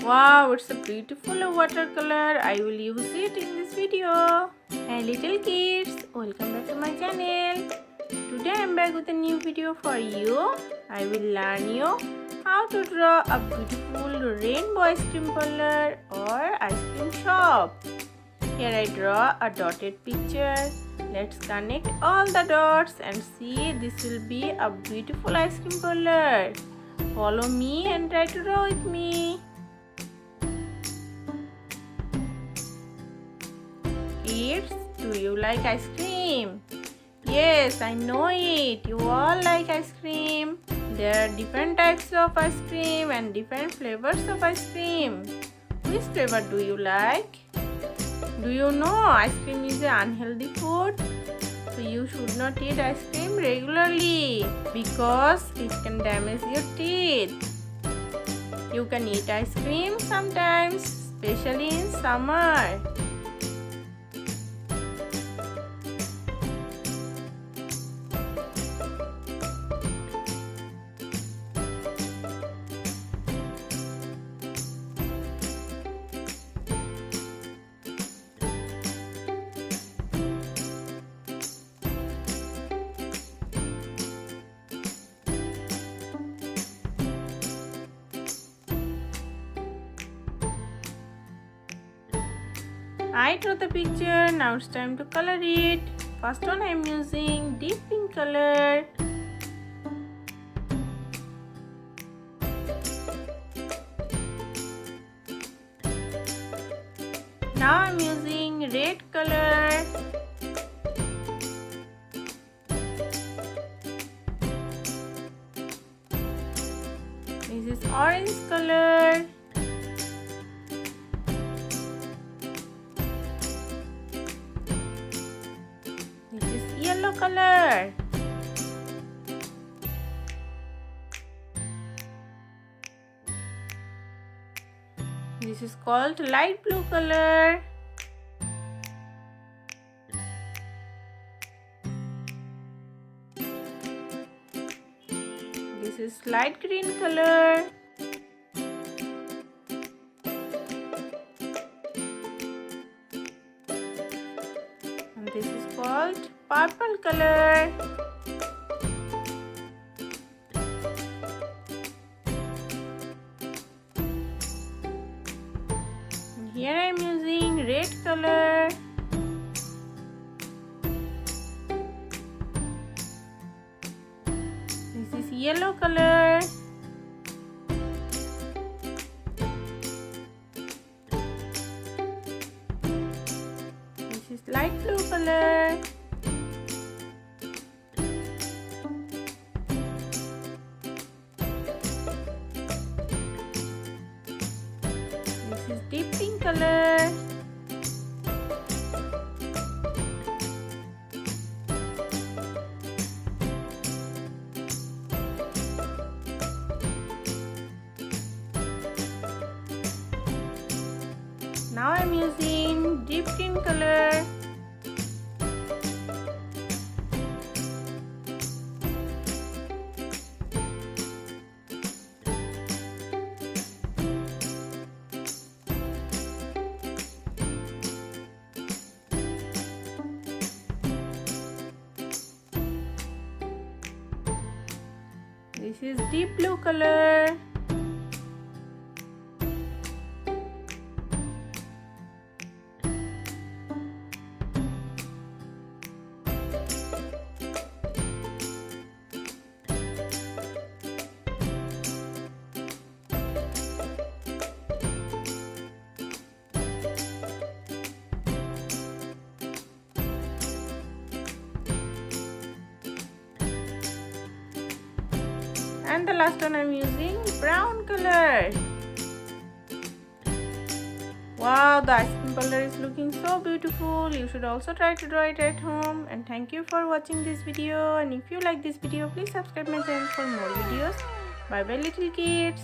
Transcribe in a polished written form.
Wow, it's a beautiful watercolor. I will use it in this video. Hey little kids, welcome back to my channel. Today I am back with a new video for you. I will learn you how to draw a beautiful rainbow ice cream parlor or ice cream shop. Here I draw a dotted picture. Let's connect all the dots and see this will be a beautiful ice cream parlor. Follow me and try to draw with me. Kids, do you like ice cream? Yes, I know it. You all like ice cream. There are different types of ice cream and different flavors of ice cream. Which flavor do you like? Do you know ice cream is an unhealthy food? So you should not eat ice cream regularly because it can damage your teeth. You can eat ice cream sometimes, especially in summer. I drew the picture, now it's time to color it. First one I am using deep pink color. Now I am using red color. This is orange color. Yellow color. This is called light blue color. This is light green color. And this is called purple color. And here I am using red color. This is yellow color. This is light blue color. This is deep pink color. Now I am using deep green color. This is deep blue color. And the last one I'm using brown color. Wow, the ice cream parlor is looking so beautiful. You should also try to draw it at home. And thank you for watching this video. And if you like this video, please subscribe my channel for more videos. Bye bye little kids.